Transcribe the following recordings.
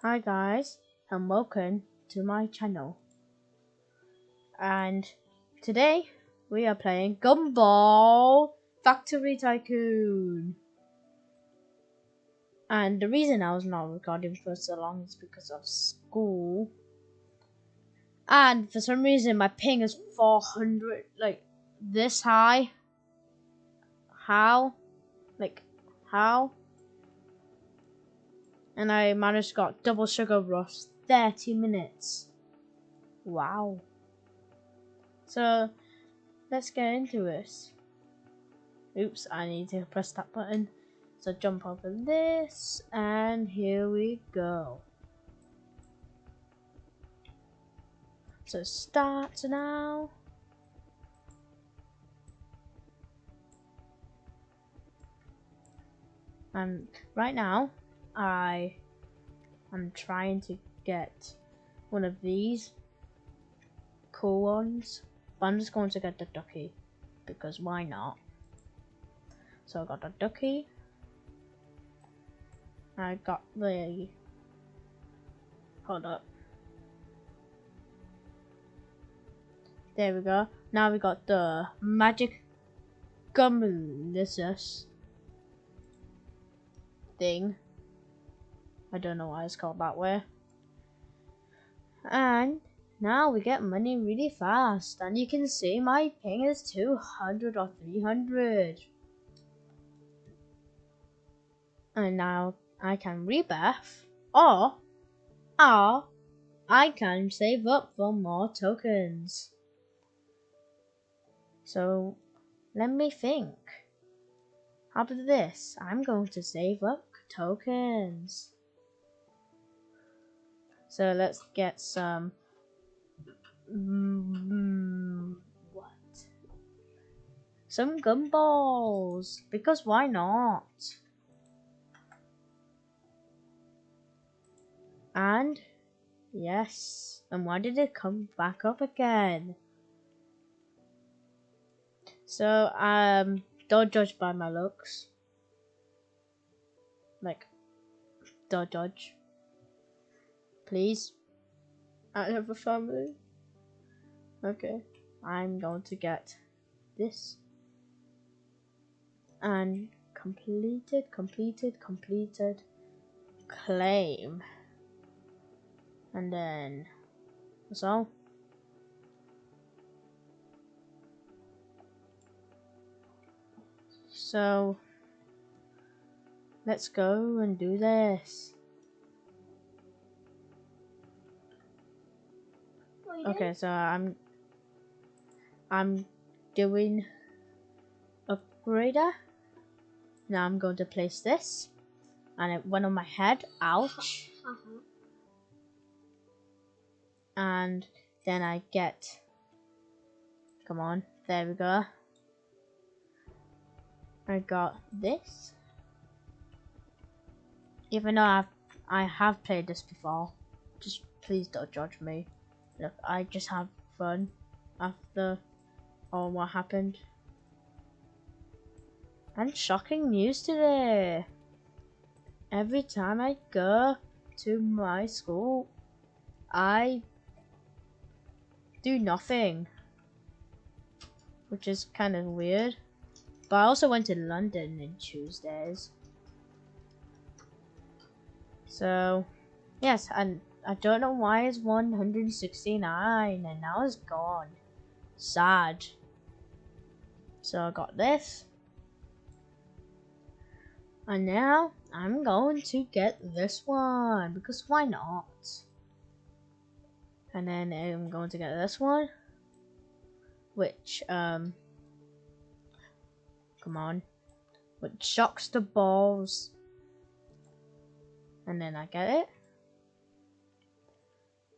Hi guys, and welcome to my channel. And today we are playing Gumball Factory Tycoon. And the reason I was not recording for so long is because of school. And for some reason my ping is 400, like this high. How? How? And I managed to got double sugar rush 30 minutes. Wow. So let's get into it. Oops, I need to press that button. So jump over this, and here we go. So start now. And right now, I'm trying to get one of these cool ones. But I'm just going to get the ducky, because why not? So I got the ducky. I got the... Hold up. There we go. Now we got the magic gumballs thing. I don't know why it's called that way. And now we get money really fast. And you can see my ping is 200 or 300. And now I can rebirth, or I can save up for more tokens. So let me think. How about this? I'm going to save up tokens. So let's get some some gumballs, because why not? And yes, and why did it come back up again? So don't judge by my looks. Like, don't judge, please. I have a family. Okay, I'm going to get this and completed, claim, and then that's all. So let's go and do this. Okay, so I'm doing upgrader. Now I'm going to place this, and it went on my head. Ouch. And then I get, come on, there we go. I got this. Even though I have played this before, just please don't judge me. Look, I just have fun after all what happened. And shocking news today. Every time I go to my school, I do nothing, which is kind of weird. But I also went to London on Tuesdays. So, yes, and I don't know why it's 169 and now it's gone. Sad. So I got this. And now I'm going to get this one, because why not? And then I'm going to get this one, which, come on, which shocks the balls. And then I get it.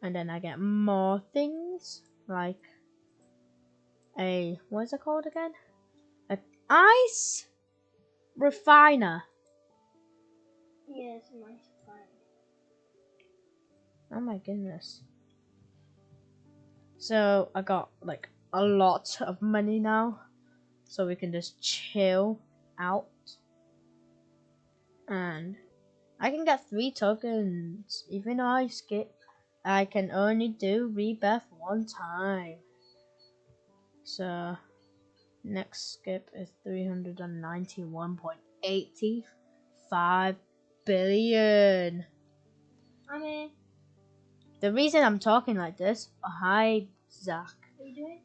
And then I get more things, like a, what is it called again? An ice refiner. Yes, nice refiner. Oh my goodness. So I got like a lot of money now, so we can just chill out. And I can get 3 tokens. Even though I skip, I can only do rebirth 1 time. So next skip is 391.85 billion. I'm in. The reason I'm talking like this, hi Zach. What are you doing?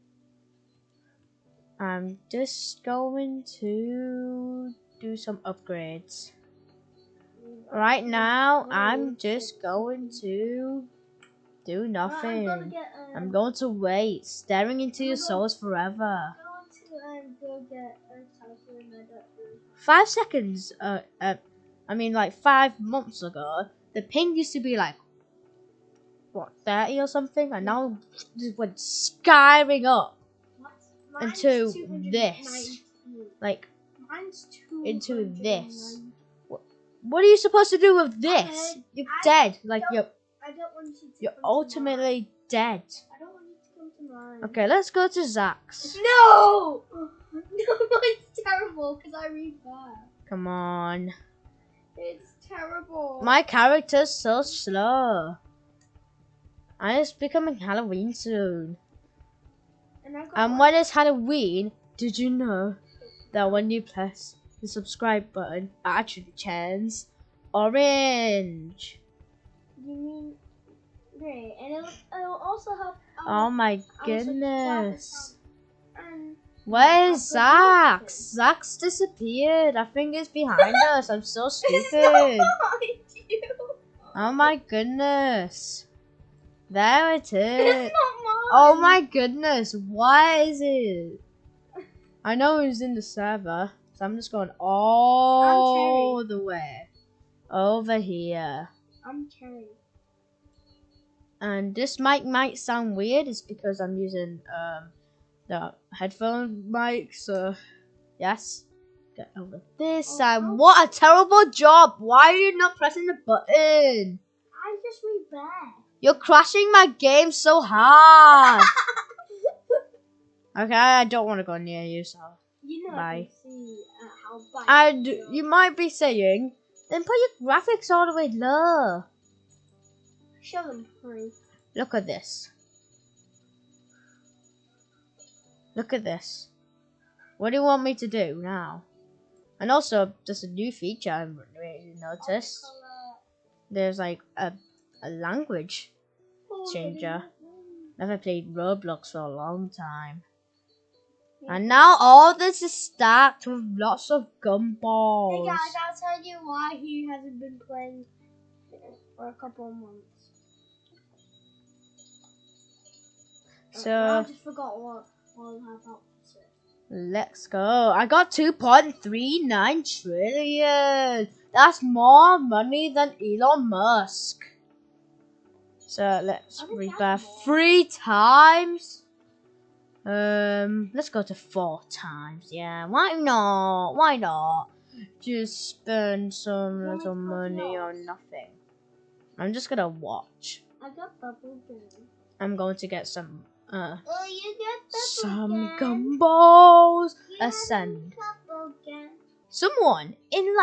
I'm just going to do some upgrades. Right now, I'm just going to do nothing. I'm going to wait, staring into your souls forever. Go get a Tycoon. 5 seconds, I mean like 5 months ago, the ping used to be like, what, 30 or something? And now it just went skying up into this. Like, into this. What are you supposed to do with this? You're dead. Like, you're ultimately dead. I don't want you to come to mine. Okay, let's go to Zach's. No! No, mine's terrible because I read that. Come on. It's terrible. My character's so slow. And it's becoming Halloween soon. And when it's Halloween, did you know that when you press the subscribe button, it actually turns orange? You mean great, and it'll also help. Oh my goodness. And Where's Zach? Zach's disappeared. I think it's behind us. I'm so stupid. Oh my goodness. There it is. It's not mine. Oh my goodness. What is it? I know who's in the server. So I'm just going all the way over here. I'm Cherry. And this might sound weird. It's because I'm using the headphone mic. So yes, get over this. And what a terrible job! Why are you not pressing the button? I just read back. You're crashing my game so hard. Okay, I don't want to go near you, so You know, bye. I can see how bad And you might be saying, then put your graphics all the way low. Show them free. Look at this. Look at this. What do you want me to do now? And also, there's a new feature I've really noticed. There's like a language changer. Never played Roblox for a long time. And now all this is stacked with lots of gumballs. Hey guys, I'll tell you why he hasn't been playing for a couple of months. So I just forgot what I have out to say. Let's go. I got 2.39 trillion. That's more money than Elon Musk. So let's rebirth 3 times. Let's go to 4 times. Yeah, why not? Why not? Just spend some little money on nothing. I'm just gonna watch. I got bubble gum. I'm going to get some You get some gumballs. Ascend. Someone in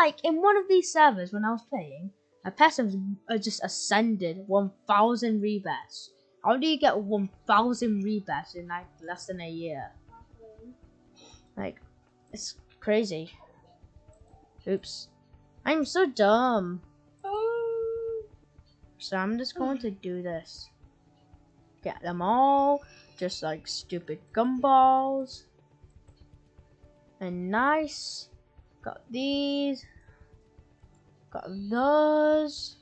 one of these servers when I was playing, a person just ascended 1,000 rebirths. How do you get 1,000 rebirths in like less than a year? Like, it's crazy. Oops. I'm so dumb. So I'm just going to do this. Get them all. Just like stupid gumballs. And nice. Got these. Got those.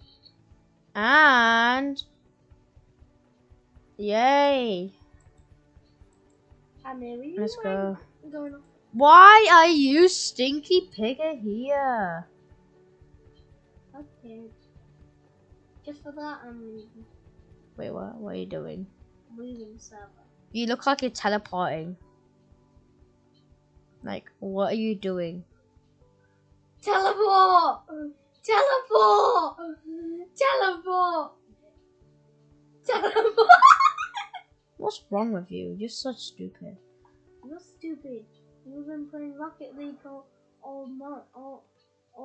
And yay. Let's go. Why are you stinky pigger here? Okay. Just for that, I'm leaving. Wait, what? What are you doing? I'm leaving the server. You look like you're teleporting. Like, what are you doing? Teleport! Teleport! Teleport! Teleport! What's wrong with you? You're so stupid. You're stupid. You've been playing Rocket League all month, all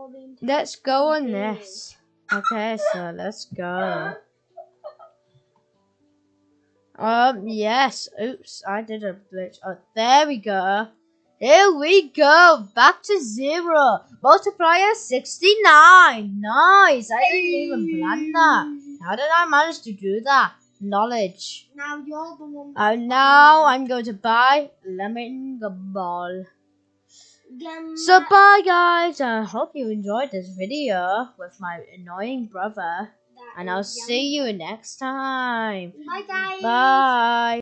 the entire Let's go on day. this. Okay, so let's go. Yes. Oops, I did a glitch. Oh, there we go. Here we go. Back to 0. Multiplier 69. Nice. I didn't even plan that. How did I manage to do that? Knowledge. Now you're the one. Now I'm going to buy lemon gumball. Gum- So bye guys. I hope you enjoyed this video with my annoying brother. That And I'll is see you next time. Bye, guys. Bye.